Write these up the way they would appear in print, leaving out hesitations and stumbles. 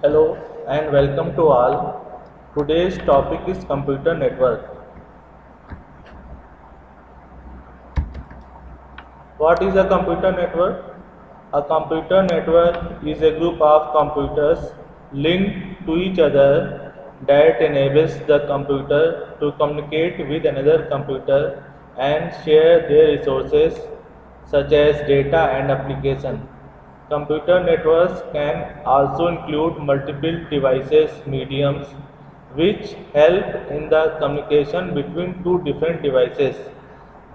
Hello and welcome to all. Today's topic is computer network. What is a computer network? A computer network is a group of computers linked to each other that enables the computer to communicate with another computer and share their resources such as data and application. Computer networks can also include multiple devices mediums which help in the communication between two different devices.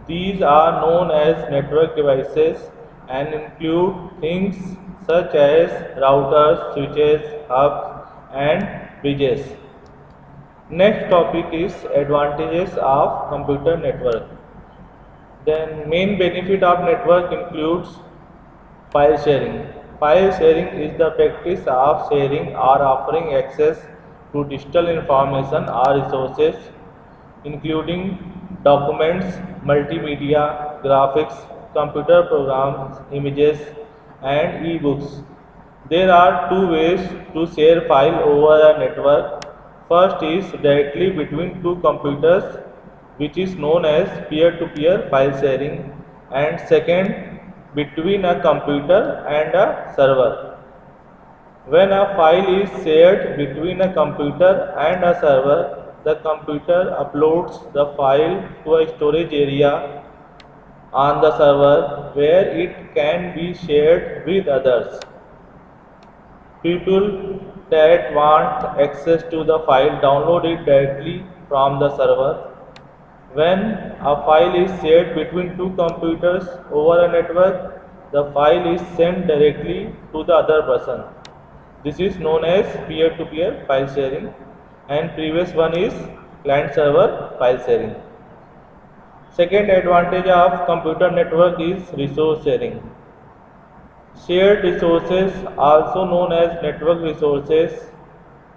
These are known as network devices and include things such as routers, switches, hubs, and bridges. Next topic is advantages of computer network. Then main benefit of network includes file sharing. File sharing is the practice of sharing or offering access to digital information or resources, including documents, multimedia, graphics, computer programs, images, and e-books. There are two ways to share file over a network. First is directly between two computers, which is known as peer-to-peer file sharing, and second between a computer and a server. When a file is shared between a computer and a server, the computer uploads the file to a storage area on the server where it can be shared with others. People that want access to the file download it directly from the server. When a file is shared between two computers over a network, the file is sent directly to the other person. This is known as peer-to-peer file sharing, and previous one is client-server file sharing. Second advantage of computer network is resource sharing. Shared resources, also known as network resources,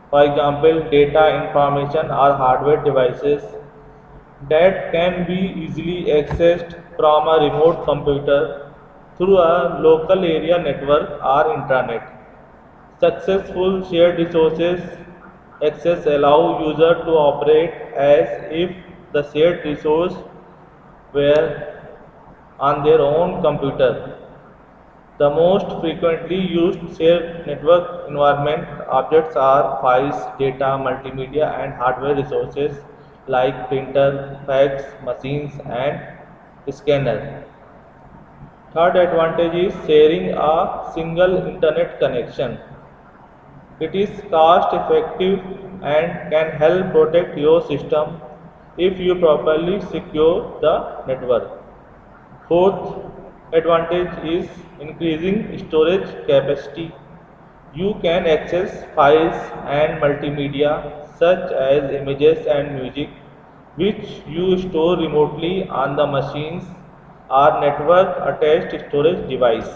for example, data, information, or hardware devices that can be easily accessed from a remote computer through a local area network or intranet. Successful shared resources access allow user to operate as if the shared resource were on their own computer. The most frequently used shared network environment objects are files, data, multimedia, and hardware resources like printer, fax machines, and scanner. Third advantage is sharing a single internet connection. It is cost effective and can help protect your system if you properly secure the network. Fourth advantage is increasing storage capacity. You can access files and multimedia such as images and music which you store remotely on the machines or network attached storage device.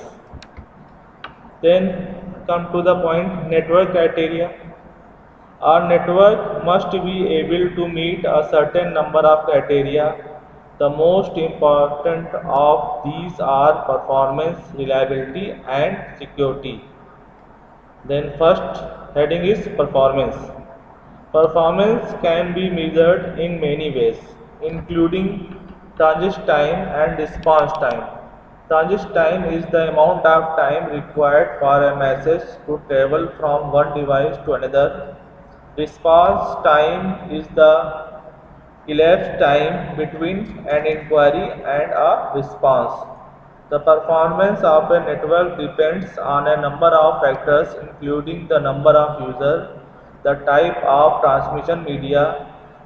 Then come to the point network criteria. Our network must be able to meet a certain number of criteria. The most important of these are performance, reliability, and security. Then first heading is performance. Performance can be measured in many ways, including transit time and response time. Transit time is the amount of time required for a message to travel from one device to another. Response time is the elapsed time between an inquiry and a response. The performance of a network depends on a number of factors including the number of users, the type of transmission media,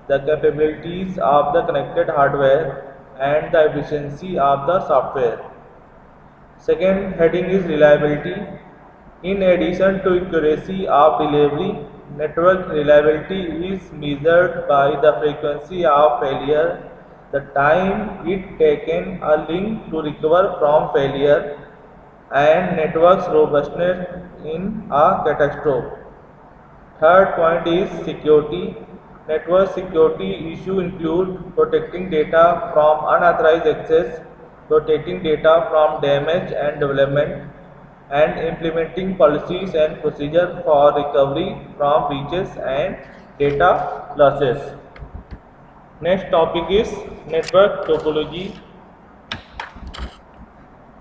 the capabilities of the connected hardware, and the efficiency of the software. Second heading is reliability. In addition to accuracy of delivery, network reliability is measured by the frequency of failure, the time it taken a link to recover from failure, and network's robustness in a catastrophe. Third point is security. Network security issues include protecting data from unauthorized access, protecting data from damage and development, and implementing policies and procedures for recovery from breaches and data losses. Next topic is network topology.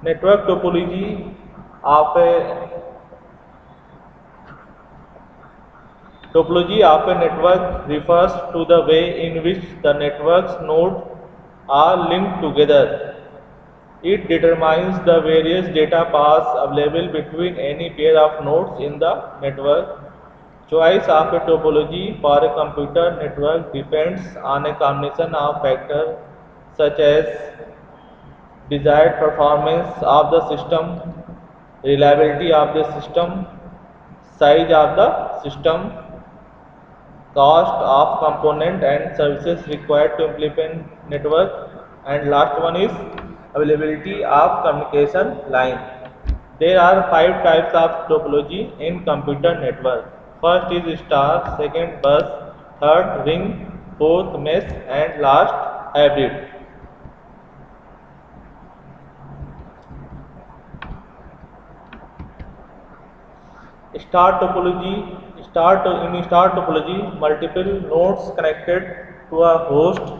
Network topology of a network refers to the way in which the network's nodes are linked together. It determines the various data paths available between any pair of nodes in the network. Choice of a topology for a computer network depends on a combination of factors such as desired performance of the system, reliability of the system, size of the system, cost of component and services required to implement network, and last one is availability of communication line. There are 5 types of topology in computer network. First is star, second bus, third ring, fourth mesh, and last hybrid. In star topology, multiple nodes connected to a host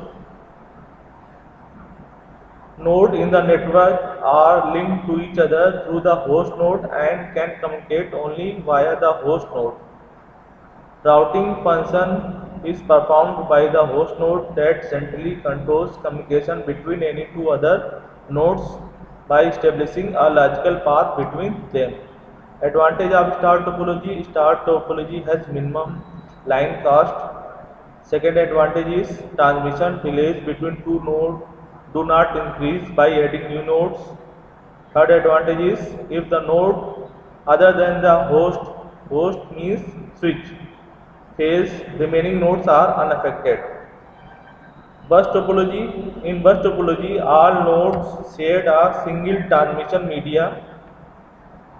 node in the network are linked to each other through the host node and can communicate only via the host node. Routing function is performed by the host node that centrally controls communication between any two other nodes by establishing a logical path between them. Advantage of star topology has minimum line cost. Second advantage is transmission delays between two nodes do not increase by adding new nodes. Third advantage is if the node other than the host means switch phase, remaining nodes are unaffected. In bus topology, all nodes share a single transmission media.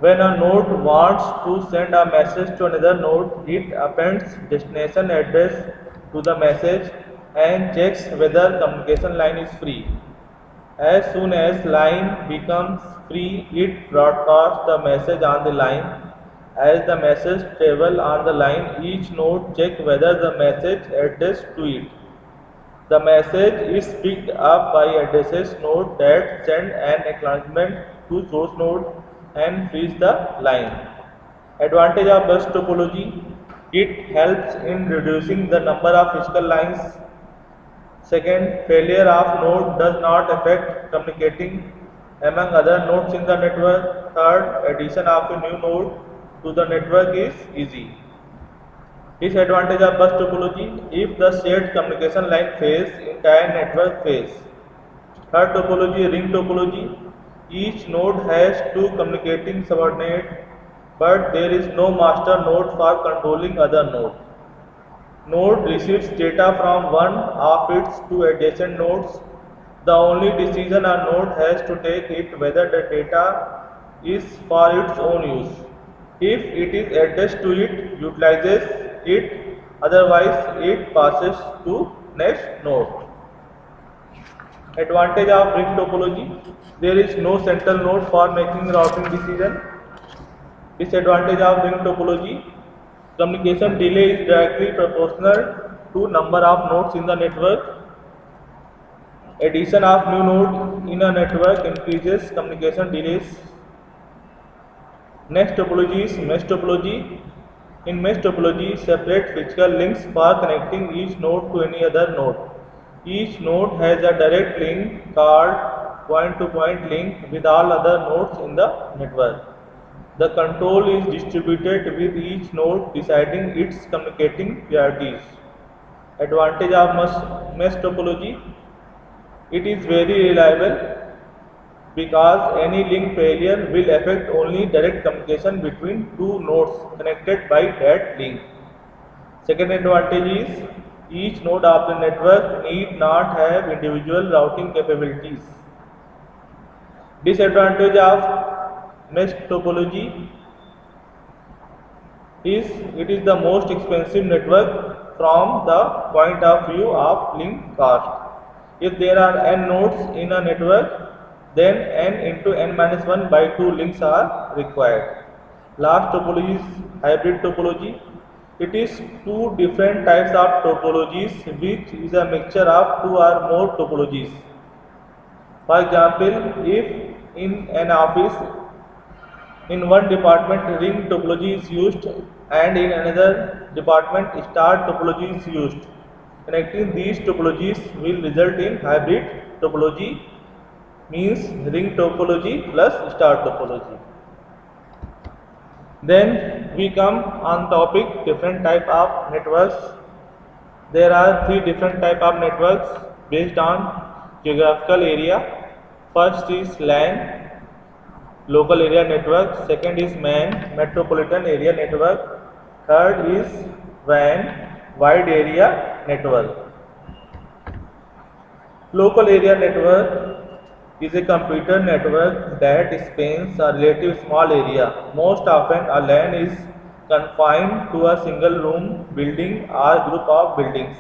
When a node wants to send a message to another node, it appends destination address to the message and checks whether communication line is free. As soon as line becomes free, it broadcasts the message on the line. As the message travels on the line, each node checks whether the message addressed to it. The message is picked up by addresses node that send an acknowledgement to source node and frees the line. Advantage of bus topology: it helps in reducing the number of physical lines. Second, failure of node does not affect communicating among other nodes in the network. Third, addition of a new node to the network is easy. Disadvantage of bus topology: if the shared communication line fails, entire network fails. Third topology, ring topology. Each node has two communicating subordinates, but there is no master node for controlling other nodes. Node receives data from one of its two adjacent nodes. The only decision a node has to take is whether the data is for its own use. If it is addressed to it, utilizes it, otherwise it passes to next node. Advantage of ring topology: there is no central node for making routing decision. Disadvantage of ring topology: communication delay is directly proportional to number of nodes in the network. Addition of new nodes in a network increases communication delays. Next topology is mesh topology. In mesh topology, separate physical links for connecting each node to any other node. Each node has a direct link called point-to-point link with all other nodes in the network. The control is distributed with each node deciding its communicating priorities. Advantage of mesh topology: it is very reliable because any link failure will affect only direct communication between two nodes connected by that link. Second advantage is each node of the network need not have individual routing capabilities. Disadvantage of mesh topology is it is the most expensive network from the point of view of link cost. If there are n nodes in a network, then n into n minus 1 by 2 links are required. Last topology is hybrid topology. It is two different types of topologies which is a mixture of two or more topologies. For example, if in an office in one department ring topology is used and in another department star topology is used, connecting these topologies will result in hybrid topology, means ring topology plus star topology. Then we come on topic different type of networks. There are three different type of networks based on geographical area. First is LAN, local area network. Second is MAN, metropolitan area network. Third is WAN, wide area network. Local area network is a computer network that spans a relatively small area. Most often a LAN is confined to a single room, building or group of buildings.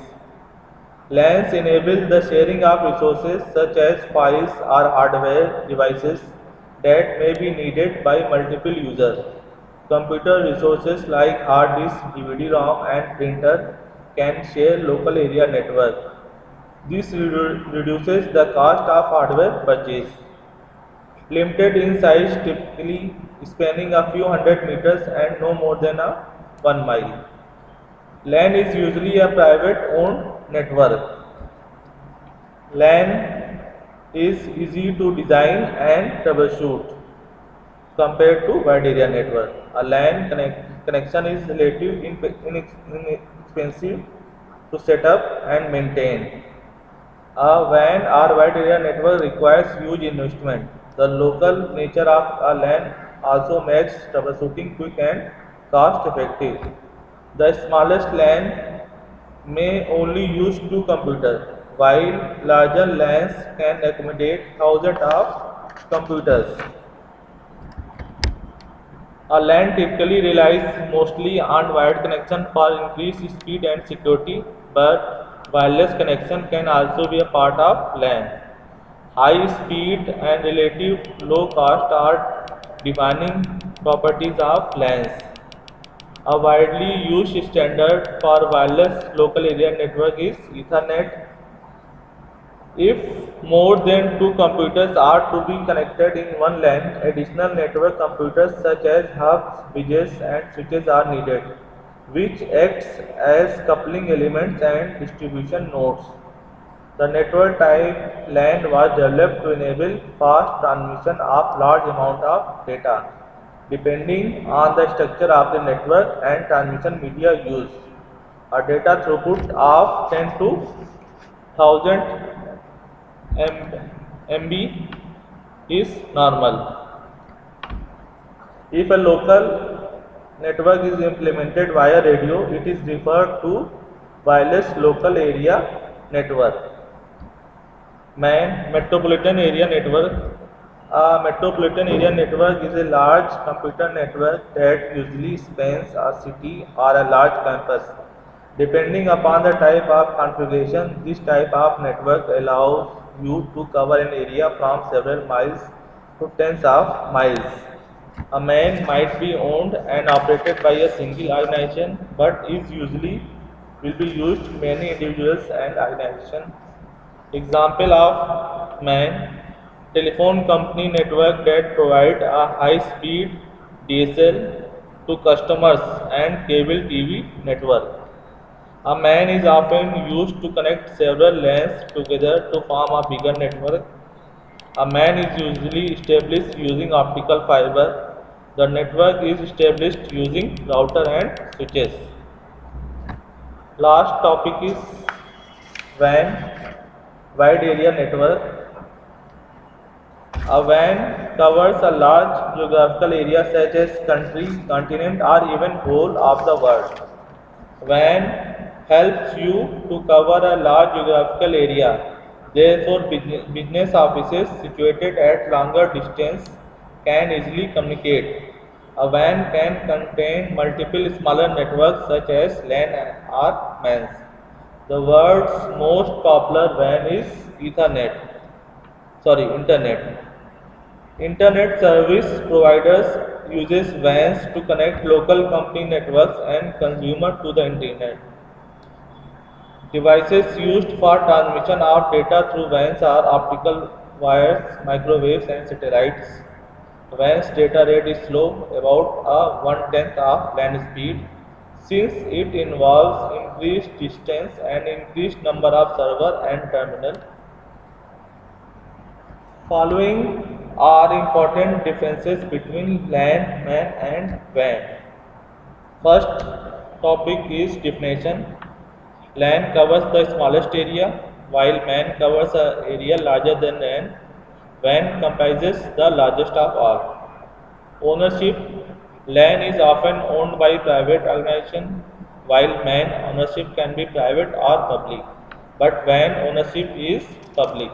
LANs enable the sharing of resources such as files or hardware devices that may be needed by multiple users. Computer resources like hard disk, DVD-ROM and printer can share local area network. This reduces the cost of hardware purchase. Limited in size, typically spanning a few hundred meters and no more than 1 mile. LAN is usually a private owned network. LAN is easy to design and troubleshoot compared to wide area network. A LAN connection is relatively inexpensive to set up and maintain. A WAN or wide area network requires huge investment. The local nature of a LAN also makes troubleshooting quick and cost effective. The smallest LAN may only use two computers, while larger LANs can accommodate thousands of computers. A LAN typically relies mostly on wired connection for increased speed and security, but wireless connection can also be a part of LAN. High speed and relative low cost are defining properties of LANs. A widely used standard for wireless local area network is Ethernet. If more than two computers are to be connected in one LAN, additional network computers such as hubs, bridges and switches are needed, which acts as coupling elements and distribution nodes. The network type LAN was developed to enable fast transmission of large amount of data, depending on the structure of the network and transmission media used. A data throughput of 10 to 1000 MB is normal. If a local network is implemented via radio, it is referred to wireless local area network. MAN, metropolitan area network. A metropolitan area network is a large computer network that usually spans a city or a large campus. Depending upon the type of configuration, this type of network allows you to cover an area from several miles to tens of miles. A MAN might be owned and operated by a single organization, but is usually will be used many individuals and organizations. Example of MAN: telephone company network that provide a high speed DSL to customers and cable TV network. A MAN is often used to connect several LANs together to form a bigger network. A MAN is usually established using optical fiber. The network is established using router and switches. Last topic is WAN, wide area network. A WAN covers a large geographical area such as country, continent or even whole of the world. WAN helps you to cover a large geographical area. Therefore, business offices situated at longer distance can easily communicate. A WAN can contain multiple smaller networks such as LAN or MANs. The world's most popular WAN is Internet. Internet service providers uses WANs to connect local company networks and consumer to the internet. Devices used for transmission of data through WANs are optical wires, microwaves, and satellites. WAN's data rate is slow, about a one-tenth of LAN speed, since it involves increased distance and increased number of server and terminal. Following are important differences between LAN, MAN, and WAN. First topic is definition. LAN covers the smallest area, while MAN covers an area larger than LAN. WAN comprises the largest of all. Ownership. LAN is often owned by private organization, while MAN ownership can be private or public, but WAN ownership is public.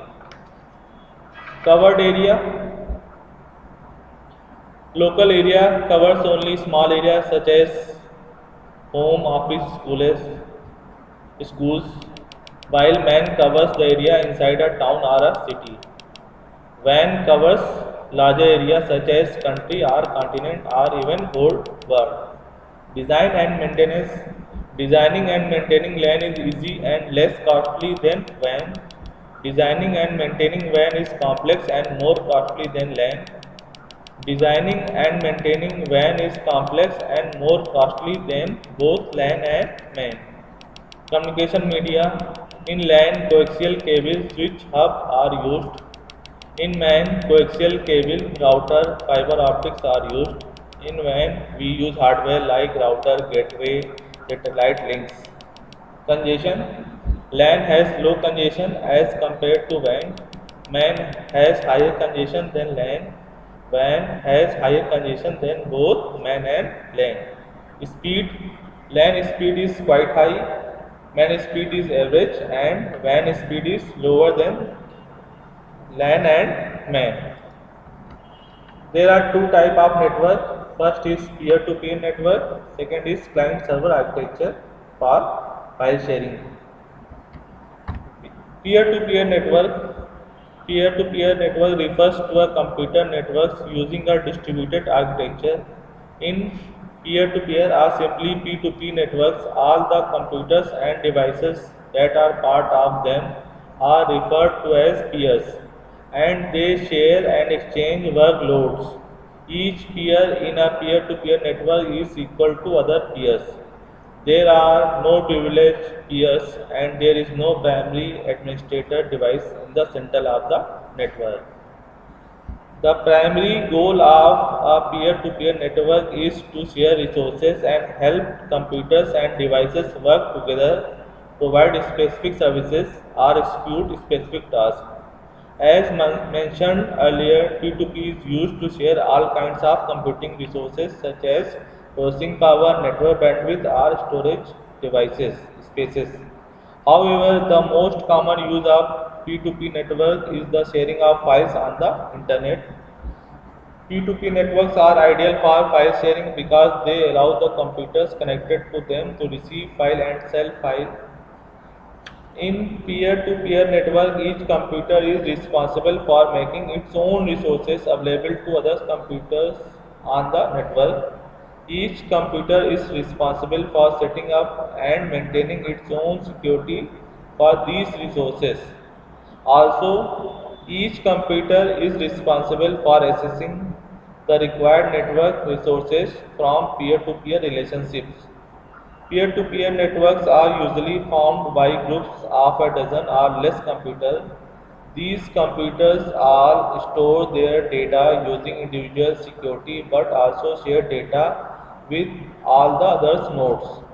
Covered area. Local area covers only small areas such as home, office, schools, while MAN covers the area inside a town or a city. WAN covers larger areas such as country or continent or even whole world. Design and maintenance. Designing and maintaining LAN is easy and less costly than WAN. Designing and maintaining WAN is complex and more costly than LAN. Designing and maintaining WAN is complex and more costly than both LAN and MAN. Communication media. In LAN, coaxial cable switch hub are used. In MAN, coaxial cable, router, fiber optics are used. In WAN, we use hardware like router, gateway, satellite links. Congestion. LAN has low congestion as compared to WAN. MAN has higher congestion than LAN. WAN has higher congestion than both MAN and LAN. Speed. LAN speed is quite high. MAN speed is average and WAN speed is lower than LAN and MAN. There are two types of network. First is peer-to-peer network. Second is client-server architecture for file sharing. Peer-to-peer network. Peer-to-peer network refers to a computer networks using a distributed architecture. In peer-to-peer or simply P2P networks, all the computers and devices that are part of them are referred to as peers, and they share and exchange workloads. Each peer in a peer-to-peer network is equal to other peers. There are no privileged peers and there is no primary administrator device in the center of the network. The primary goal of a peer-to-peer network is to share resources and help computers and devices work together, provide specific services, or execute specific tasks. As mentioned earlier, P2P is used to share all kinds of computing resources such as processing power, network bandwidth, or storage devices spaces. However, the most common use of P2P network is the sharing of files on the internet. P2P networks are ideal for file sharing because they allow the computers connected to them to receive file and sell file. In peer-to-peer network, each computer is responsible for making its own resources available to other computers on the network. Each computer is responsible for setting up and maintaining its own security for these resources. Also, each computer is responsible for accessing the required network resources from peer-to-peer relationships. Peer-to-peer networks are usually formed by groups of a dozen or less computers. These computers all store their data using individual security but also share data with all the other nodes.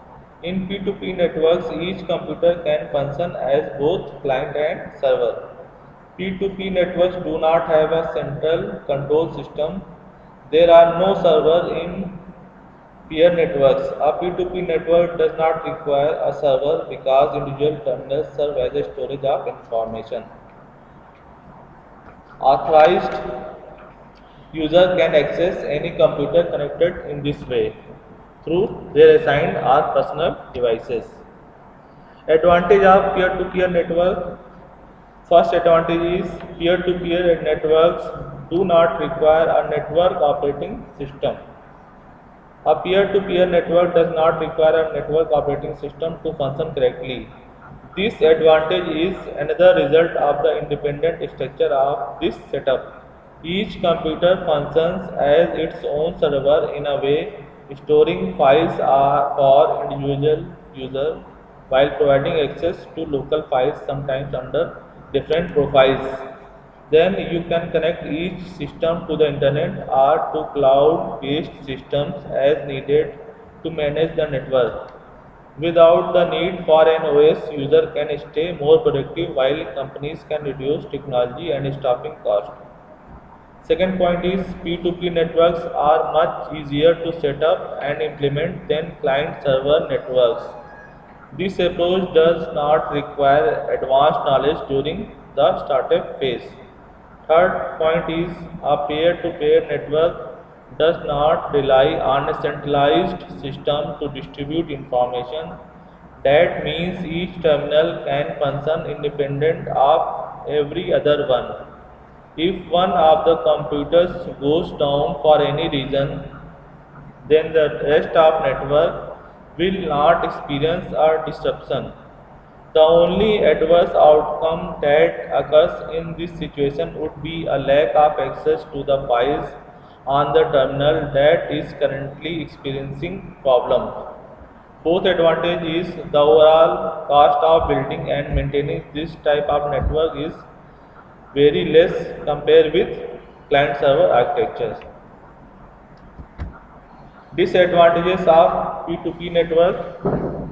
In P2P networks, each computer can function as both client and server. P2P networks do not have a central control system. There are no servers in peer networks. A P2P network does not require a server because individual terminals serve as a storage of information. Authorized user can access any computer connected in this way through their assigned or personal devices. Advantage of peer-to-peer network. First advantage is peer-to-peer networks do not require a network operating system. A peer-to-peer network does not require a network operating system to function correctly. This advantage is another result of the independent structure of this setup. Each computer functions as its own server in a way, storing files are for individual user while providing access to local files sometimes under different profiles. Then you can connect each system to the internet or to cloud-based systems as needed to manage the network. Without the need for an OS, user can stay more productive while companies can reduce technology and staffing costs. Second point is P2P networks are much easier to set up and implement than client server networks. This approach does not require advanced knowledge during the startup phase. Third point is a peer-to-peer network does not rely on a centralized system to distribute information. That means each terminal can function independent of every other one. If one of the computers goes down for any reason, then the rest of network will not experience a disruption. The only adverse outcome that occurs in this situation would be a lack of access to the files on the terminal that is currently experiencing problems. Fourth advantage is the overall cost of building and maintaining this type of network is very less compared with client server architectures. Disadvantages of P2P network.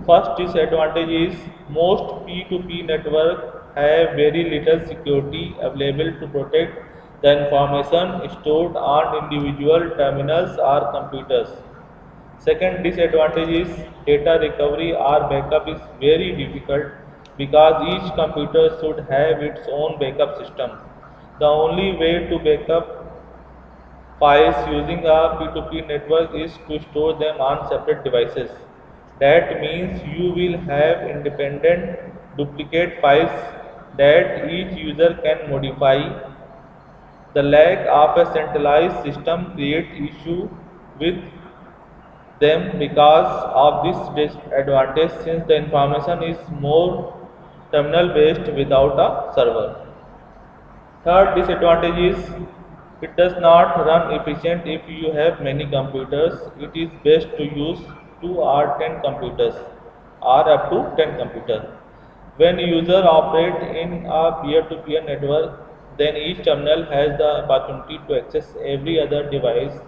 First disadvantage is most P2P networks have very little security available to protect the information stored on individual terminals or computers. Second disadvantage is data recovery or backup is very difficult because each computer should have its own backup system. The only way to backup files using a P2P network is to store them on separate devices. That means you will have independent duplicate files that each user can modify. The lack of a centralized system creates issue with them because of this disadvantage since the information is more terminal based without a server. Third disadvantage is it does not run efficient if you have many computers. It is best to use 2 or 10 computers or up to 10 computers. When user operate in a peer-to-peer network, then each terminal has the opportunity to access every other device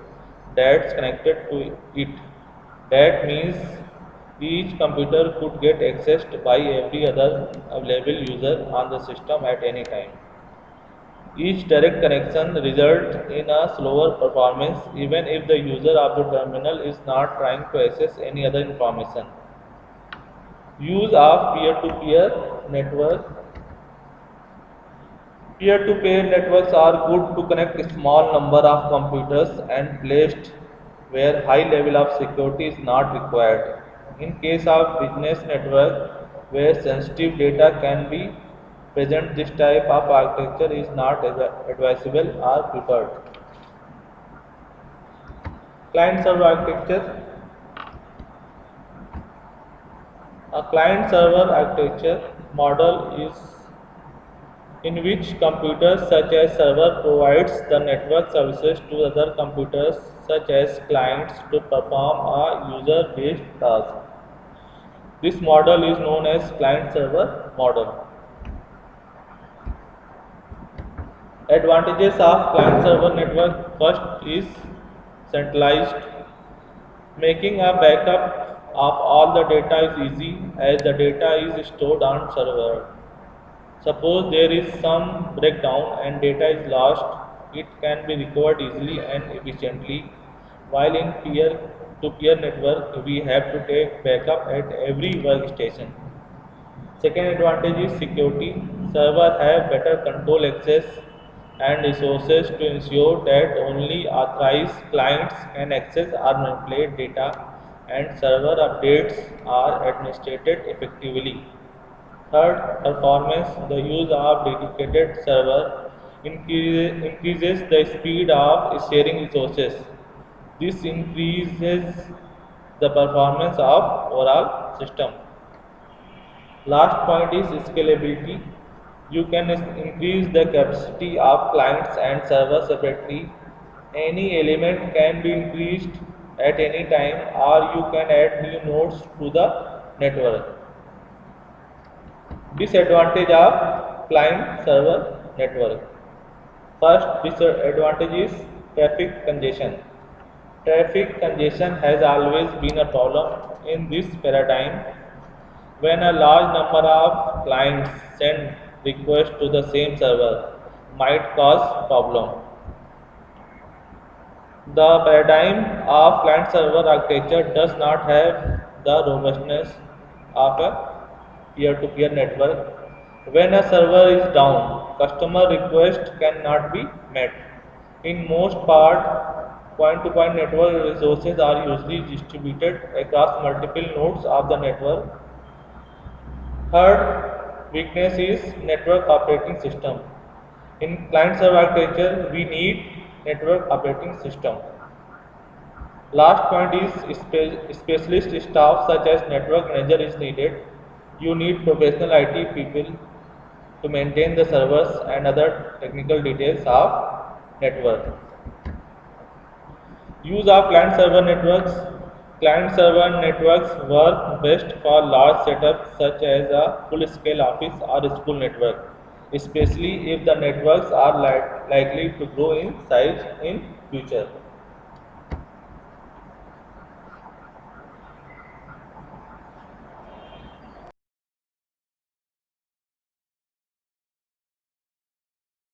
that's connected to it. That means each computer could get accessed by every other available user on the system at any time. Each direct connection results in a slower performance even if the user of the terminal is not trying to access any other information. Use of peer-to-peer network. Peer-to-peer networks are good to connect a small number of computers and placed where high level of security is not required. In case of business network where sensitive data can be present, this type of architecture is not advisable or preferred. Client server architecture. A client server architecture model is in which computers such as server provides the network services to other computers such as clients to perform a user-based task. This model is known as client-server model. Advantages of client-server network. First is centralized. Making a backup of all the data is easy as the data is stored on server. Suppose there is some breakdown and data is lost, it can be recovered easily and efficiently. While in peer-to-peer network, we have to take backup at every workstation. Second advantage is security. Server have better control access and resources to ensure that only authorized clients can access or manipulate data and server updates are administered effectively. Third, performance. The use of dedicated server increases the speed of sharing resources. This increases the performance of overall system. Last point is scalability. You can increase the capacity of clients and servers separately. Any element can be increased at any time, or you can add new nodes to the network. Disadvantage of client server network. First disadvantage is traffic congestion. Traffic congestion has always been a problem in this paradigm. When a large number of clients send requests to the same server might cause problem. The paradigm of client-server architecture does not have the robustness of a peer-to-peer network. When a server is down, customer requests cannot be met. In most part, point-to-point network resources are usually distributed across multiple nodes of the network. Third weakness is network operating system. In client-server architecture, we need network operating system. Last point is specialist staff such as network manager is needed. You need professional IT people to maintain the servers and other technical details of network. Use of client server networks. Client server networks work best for large setups such as a full scale office or school network, especially if the networks are likely to grow in size in future.